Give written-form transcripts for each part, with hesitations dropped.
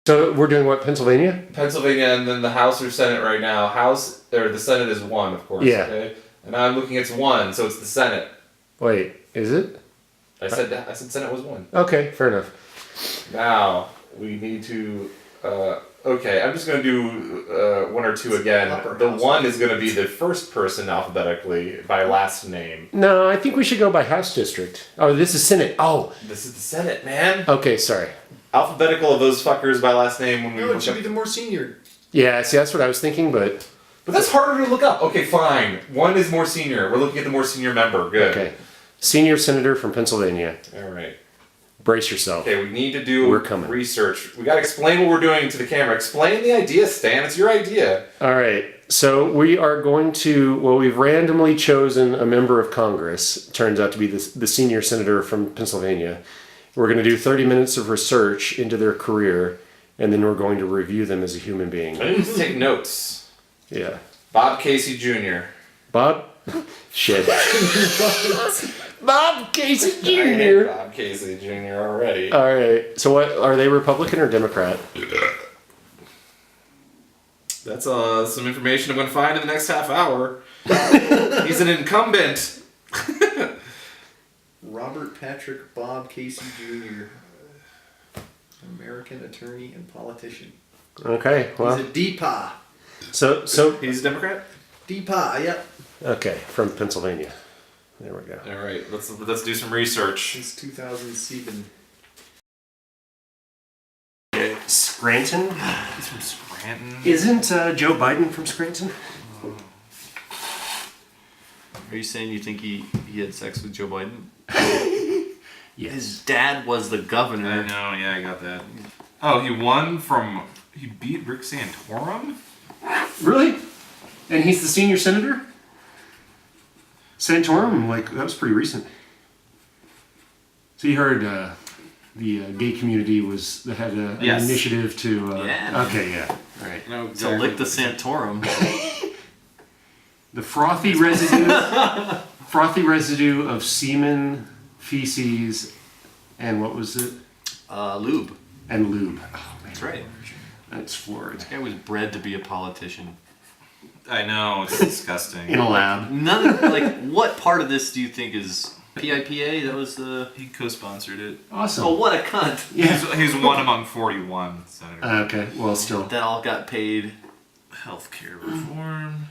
So we're doing what, Pennsylvania? Pennsylvania, and then the House or Senate right now. The Senate is 1, of course. Yeah. Okay? And I'm looking, it's 1, so it's the Senate. Wait, is it? I said Senate was 1. Okay, fair enough. Now, we need to... okay, I'm just going to do 1 or 2 again. The 1 is going to be the first person alphabetically by last name. No, I think we should go by House District. Oh, this is Senate. Oh. This is the Senate, man. Okay, sorry. Alphabetical of those fuckers by last name when we No, it should be the more senior. Yeah, see, that's what I was thinking, but... But that's harder to look up. Okay, fine. 1 is more senior. We're looking at the more senior member. Good. Okay. Senior Senator from Pennsylvania. All right. Brace yourself. Okay, we need to do We're coming. research. We got to explain what we're doing to the camera. Explain the idea, Stan. It's your idea. All right. So we are going to... Well, we've randomly chosen a member of Congress. Turns out to be the senior senator from Pennsylvania. We're going to do 30 minutes of research into their career, and then we're going to review them as a human being. I need to take notes. Yeah. Bob Casey Jr. Bob? Shit. Bob Casey I hate Jr. Bob Casey Jr. already. All right. So what, are they Republican or Democrat? That's some information I'm going to find in the next half hour. He's an incumbent. Robert Patrick Bob Casey Jr., American attorney and politician. Okay. Well, He's a DPA. so He's a Democrat? DPA, yep. okay, from Pennsylvania. There we go. All right, let's do some research. Since 2007. Scranton? He's from Scranton. Isn't Joe Biden from Scranton? Are you saying you think he had sex with Joe Biden? Yes. His dad was the governor. I know, yeah, I got that. Oh, he beat Rick Santorum? Really? And he's the senior senator? Santorum, that was pretty recent. So you heard the gay community had an Yes. initiative to... Yeah. Okay, yeah. All right. No, To lick the Santorum. The frothy residue of semen, feces, and what was it? Lube. And lube. Oh, man. That's right. That's floored. This guy was bred to be a politician. I know, it's disgusting. In a lab. None of, what part of this do you think is PIPA? That was the... He co-sponsored it. Awesome. Oh, what a cunt. Yeah. He's one among 41 senators. Okay, well, still. That all got paid. Healthcare reform.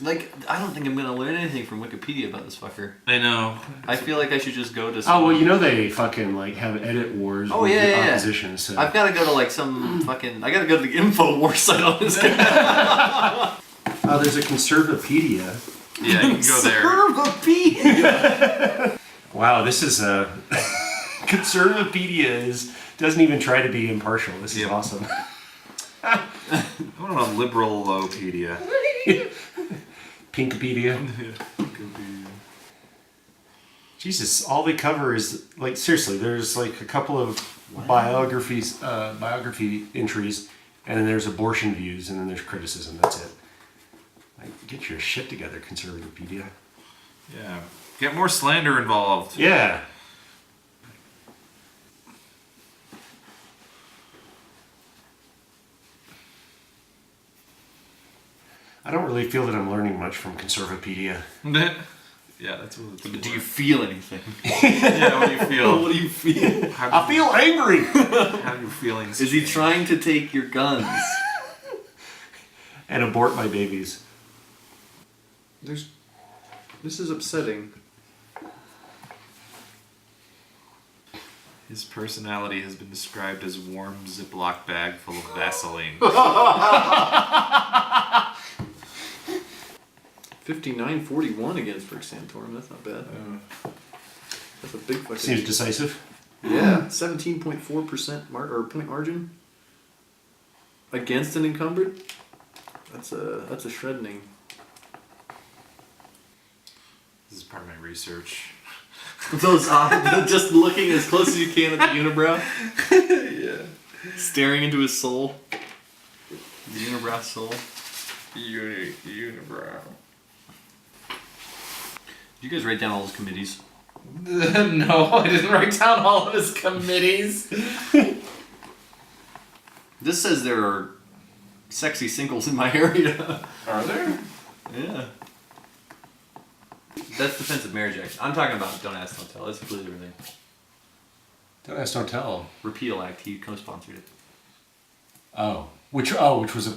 I don't think I'm going to learn anything from Wikipedia about this fucker. I know. I feel like I should just go to some... Oh, well, they fucking, have edit wars with the opposition, so... I've got to go to, some fucking... I got to go to the InfoWars site on this guy. Oh, there's a Conservapedia. Yeah, you can go there. Conservapedia! Wow, this is a... Conservapedia doesn't even try to be impartial. This is awesome. I want a liberalopedia. Pinkopedia. Jesus, all they cover is, seriously, there's, a couple of biography entries, and then there's abortion views, and then there's criticism. That's it. Get your shit together, Conservapedia. Yeah. Get more slander involved. Yeah. I don't really feel that I'm learning much from Conservapedia. Yeah, that's what it's But do you feel anything? Yeah, what do you feel? What do you feel? I feel angry! How do your feelings Is he change? trying to take your guns? And abort my babies. This is upsetting. His personality has been described as a warm Ziploc bag full of Vaseline. 59-41 against Rick Santorum. That's not bad. That's a big fucking... Seems decisive. Yeah, 17.4% point margin against an incumbent. That's a shredding. This is part of my research. Those just looking as close as you can at the unibrow. Yeah. Staring into his soul. The unibrow soul. Unibrow. Did you guys write down all those committees? No, I didn't write down all of his committees. This says there are sexy singles in my area. Are there? Yeah. That's Defensive Marriage Act. I'm talking about Don't Ask, Don't Tell. That's completely different thing. Don't ask, don't tell. Repeal Act. He co-sponsored it. Which was a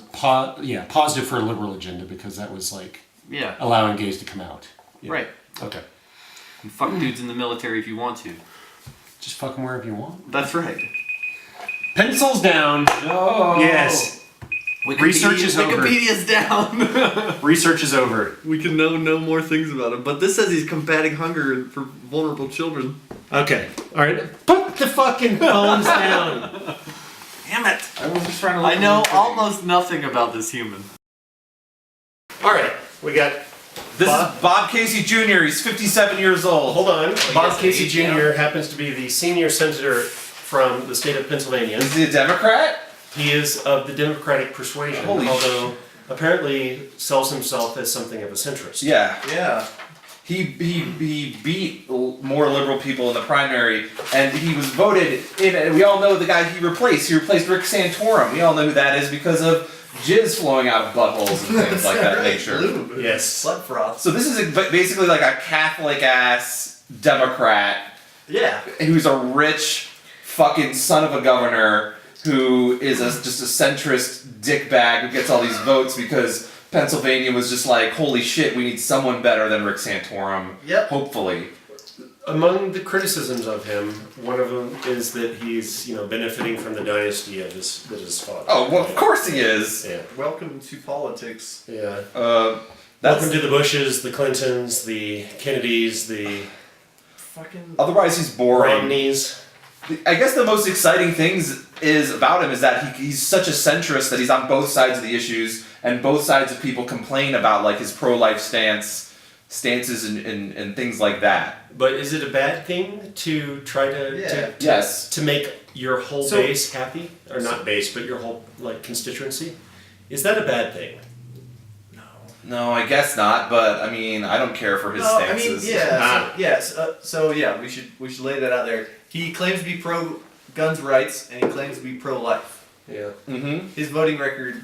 positive for a liberal agenda because that was like Yeah. allowing gays to come out. Yeah. Right. Okay. And fuck dudes in the military if you want to. Just fuck them wherever you want. That's right. Pencils down. No. Yes. Research is over. Wikipedia's down. Research is over. We can know no more things about him. But this says he's combating hunger for vulnerable children. Okay. All right. Put the fucking phones down. Damn it. I was just trying to look I know at almost nothing about this human. All right. We got. This is Bob Casey Jr. He's 57 years old. Hold on. Bob yes, Casey age, Jr. yeah. happens to be the senior senator from the state of Pennsylvania. Is he a Democrat? He is of the Democratic persuasion, Holy although apparently sells himself as something of a centrist. Yeah. Yeah. He beat more liberal people in the primary, and he was voted in. And we all know the guy he replaced. He replaced Rick Santorum. We all know who that is because of jizz flowing out of buttholes and things like that nature. Lube. Yes. Blood froth. So this is basically like a Catholic ass Democrat Yeah. who's a rich fucking son of a governor who is just a centrist dickbag who gets all these votes because Pennsylvania was just like, holy shit, we need someone better than Rick Santorum. Yep. Hopefully. Among the criticisms of him, one of them is that he's, benefiting from the dynasty of his father. Oh, well, of course he is. Yeah. Welcome to politics. Yeah. That's Welcome to the Bushes, the Clintons, the Kennedys, the Fucking. otherwise he's boring. Romneys. I guess the most exciting things about him is that he's such a centrist that he's on both sides of the issues, and both sides of people complain about like his pro-life stances and things like that. But is it a bad thing to try to Yes. to make your whole So- base happy, or not base, but your whole constituency? Is that a bad thing? No, I guess not. But I mean, I don't care for his No, I mean, stances. yeah. So yeah, we should lay that out there. He claims to be pro guns rights, and he claims to be pro life. Yeah. Mm-hmm. His voting record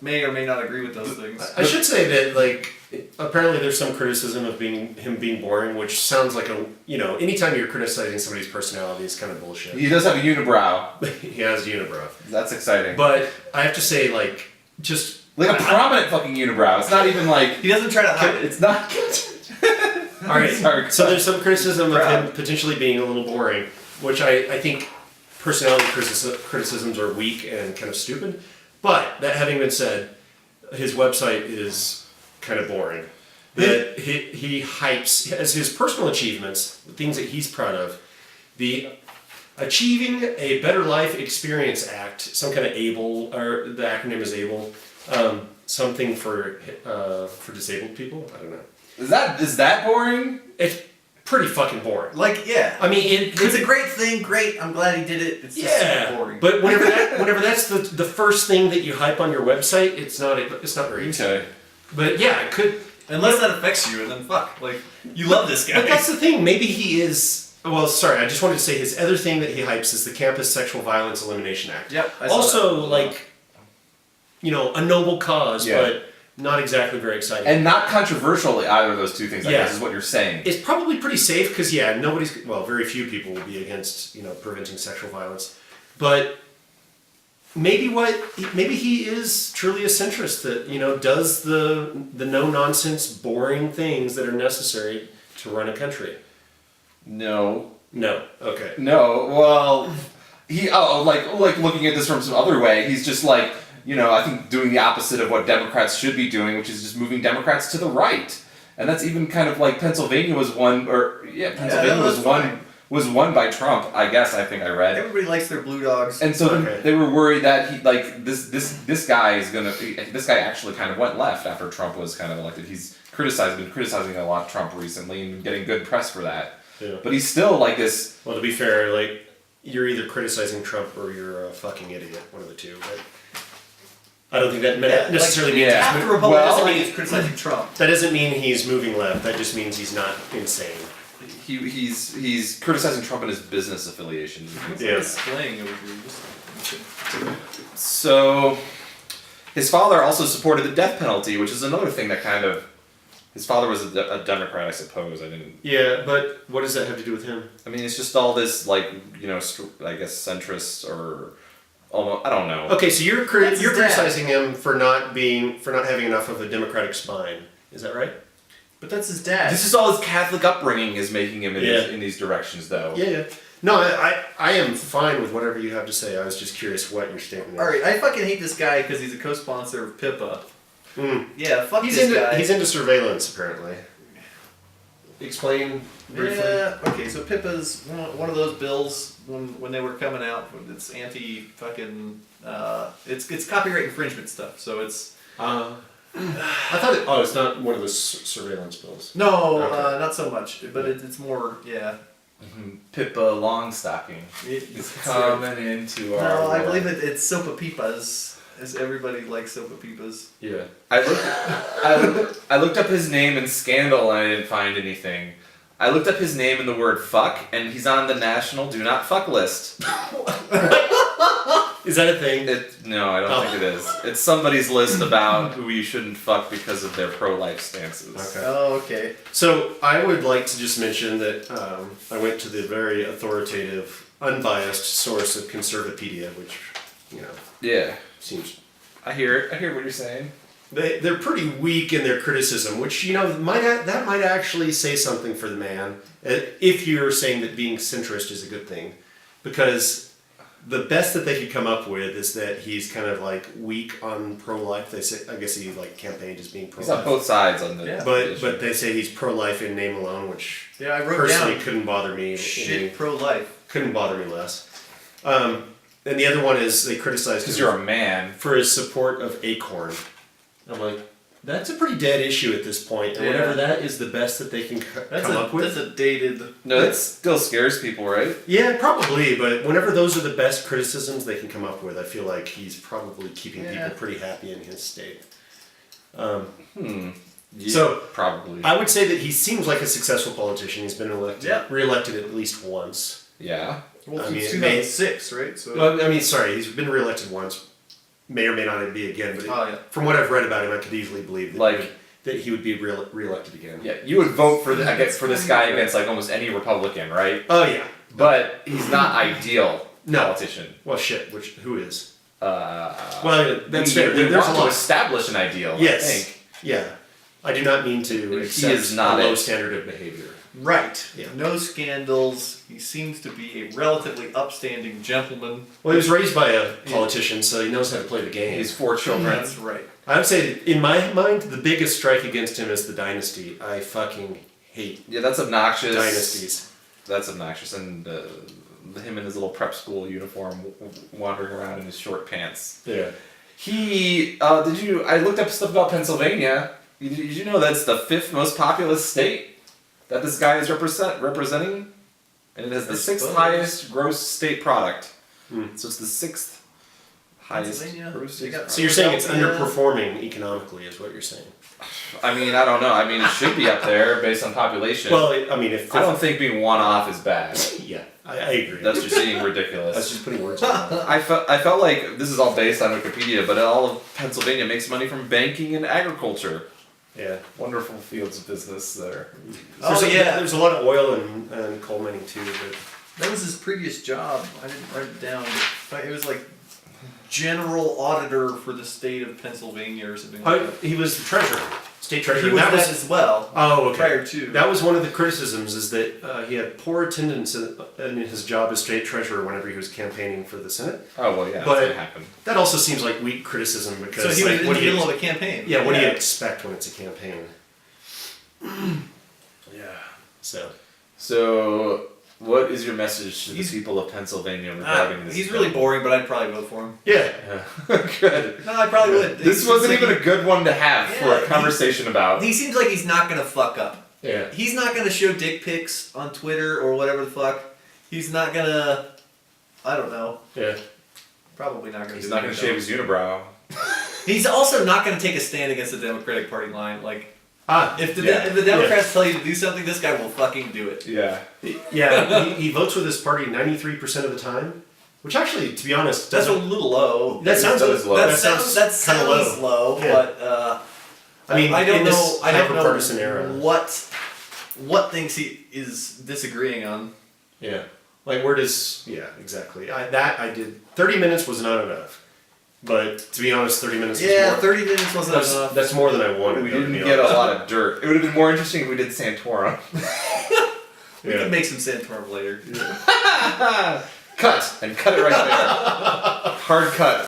may or may not agree with those things. I should say that apparently there's some criticism of him being boring, which sounds like anytime you're criticizing somebody's personality is kind of bullshit. He does have a unibrow. He has unibrow. That's exciting. But I have to say, just Like a prominent fucking unibrow. It's not even like He doesn't try to hide it. it's not. all right. Sorry. So there's some criticism of Proud. him potentially being a little boring, which I think personality criticisms are weak and kind of stupid. But that having been said, his website is kind of boring. That he hypes as his personal achievements, the things that he's proud of, the Achieving a Better Life Experience Act, some kind of ABLE, or the acronym is ABLE, something for disabled people. I don't know. Is that boring? It's pretty fucking boring. Like, yeah. I mean, It's a great thing. Great. I'm glad he did it. It's just super boring. But whenever that's the first thing that you hype on your website, it's not very Okay. But yeah, it could. Unless that affects you, and then fuck. Like, you love this guy. But that's the thing. Maybe he is. Well, sorry. I just wanted to say his other thing that he hypes is the Campus Sexual Violence Elimination Act. Yep. I saw Also, that. a noble cause, Yeah. but not exactly very exciting. And not controversial either of those two things. I Yeah. guess is what you're saying. It's probably pretty safe because very few people will be against preventing sexual violence, but maybe he is truly a centrist that does the no nonsense boring things that are necessary to run a country. No. No, okay. No. Well, like looking at this from some other way, he's just like I think doing the opposite of what Democrats should be doing, which is just moving Democrats to the right. And that's even kind of like Pennsylvania was won, Pennsylvania was won by Trump. I guess I think I read. Everybody likes their blue dogs. And so Okay. they were worried that this guy actually kind of went left after Trump was kind of elected. He's been criticizing a lot Trump recently and getting good press for that. Yeah. But he's still like this. Well, to be fair, you're either criticizing Trump or you're a fucking idiot, one of the two. But I don't think that necessarily means yeah. Half the Republican is criticizing Trump. that doesn't mean he's moving left. That just means he's not insane. He's criticizing Trump and his business affiliations. Yeah. It's playing over here. So, his father also supported the death penalty, which is another thing that kind of. His father was a Democrat, I suppose. I didn't. Yeah, but what does that have to do with him? I mean, it's just all this, like, you know, I guess centrist or. Almost, I don't know. Okay, so you're That's his dad. criticizing him for not having enough of a democratic spine. Is that right? But that's his dad. This is all his Catholic upbringing is making him Yeah. in these directions, though. Yeah. No, I am fine with whatever you have to say. I was just curious what your statement is. Alright, I fucking hate this guy because he's a co-sponsor of Pippa. Mm. Yeah, fuck He's this into guy. he's into surveillance apparently. Explain briefly. Yeah, okay, so Pippa's one of those bills when they were coming out. It's anti fucking. It's copyright infringement stuff. So it's. I thought it's not one of the surveillance bills. No, Okay. not so much. But it's more, yeah. Pippa Longstocking is coming into our. No, I world. believe it's Sopa Pipas. As everybody likes Sopa Pipas. Yeah. I looked up his name in Scandal and I didn't find anything. I looked up his name in the word fuck and he's on the national do not fuck list. Is that a thing? No, I don't think it is. It's somebody's list about who you shouldn't fuck because of their pro-life stances. Okay. Oh, okay. So I would like to just mention that I went to the very authoritative, unbiased source of Conservapedia, which, you know, Yeah. seems I hear it. I hear what you're saying. they're pretty weak in their criticism, which, you know, that might actually say something for the man, if you're saying that being centrist is a good thing, because the best that they could come up with is that he's kind of like weak on pro-life. They say, I guess he like campaigned as being He's on pro-life, both sides on the. Yeah. but they say he's pro-life in name alone, which Yeah, I wrote personally down couldn't bother me. shit pro-life. Couldn't bother me less. And the other one is they criticized Because him you're a man. for his support of Acorn. I'm like, that's a pretty dead issue at this point, and Yeah. whatever that is the best that they can come up with. That's a dated. No, that still scares people, right? Yeah, probably, but whenever those are the best criticisms they can come up with, I feel like he's probably keeping Yeah. people pretty happy in his state. Yeah, So, probably. I would say that he seems like a successful politician. He's been Yeah. reelected at least once. Yeah. Well, I mean, since it may- 2006, right? So. Well, I mean, sorry, he's been reelected once. May or may not be again, but Oh, yeah. from what I've read about him, I could easily believe that, Like- that he would be reelected again. Yeah, you would vote for this guy against like almost any Republican, right? Oh yeah. But he's not ideal No. politician. Well, shit. Who is? Well, Well, that's fair. We There's want a to lot. establish an ideal. Yes. I think. Yeah. I do not mean to He accept is not a low it. standard of behavior. Right. Yeah. No scandals. He seems to be a relatively upstanding gentleman. Well, he was raised by a politician, so he knows how to play the game. He's 4 children. That's right. I would say, in my mind, the biggest strike against him is the dynasty. I fucking hate Yeah, that's obnoxious. dynasties. That's obnoxious, and him in his little prep school uniform, wandering around in his short pants. Yeah. He I looked up stuff about Pennsylvania. Did you know that's the 5th most populous state that this guy is representing? And it has the I 6th suppose. highest gross state product. Hmm. So it's the 6th highest Pennsylvania? gross They state got- product. So you're saying it's Philadelphia. underperforming economically, is what you're saying? I mean, I don't know. I mean, it should be up there based on population. Well, I mean, if I don't think being one off is bad. yeah, I agree. That's just being ridiculous. That's just putting words in my mouth. I felt like this is all based on Wikipedia, but all of Pennsylvania makes money from banking and agriculture. Yeah. Wonderful fields of business there. There's Oh, yeah. There's a lot of oil and coal mining too. But That was his previous job. I didn't write it down. But it was like general auditor for the state of Pennsylvania or something like that. he was the treasurer, state treasurer. He was That that as well. oh, okay. Prior to. That was one of the criticisms, is that he had poor attendance in his job as state treasurer whenever he was campaigning for the Senate. Oh well, yeah, But- that's gonna happen. That also seems like weak criticism because So he was like, in what the do you middle of a campaign. yeah, what do you expect when it's a campaign? Yeah. So So, what is your message to the people of Pennsylvania regarding this? He's really boring, but I'd probably vote for him. yeah, Good. No, I probably would. This He wasn't seems even like a good one to have for Yeah, a conversation about. He seems like he's not gonna fuck up. yeah. He's not gonna show dick pics on Twitter or whatever the fuck. He's not gonna. I don't know. Yeah. Probably not gonna. He's do not going to that, shave his unibrow. though. He's also not gonna take a stand against the Democratic Party line. Like, Ah, if the Yeah. if the Democrats tell you to do something, this guy will fucking do it. Yeah. yeah. he votes with his party 93% of the time. Which actually, to be honest, That's a doesn't. little low. That sounds That is low. That That sounds sounds kind kinda of low, Yeah. but I mean, I don't in know. this I don't know hyper-partisan era. what things he is disagreeing on. Yeah. Like where does? Yeah, exactly. I did. 30 minutes was not enough. But to be honest, 30 minutes. Was Yeah, more, 30 minutes wasn't that's, enough. that's more than I wanted. We though, to didn't be get a honest. lot of dirt. It would have been more interesting if we did Santorum. We Yeah. can make some Santorum later. Cut! And cut it right there. Hard cut.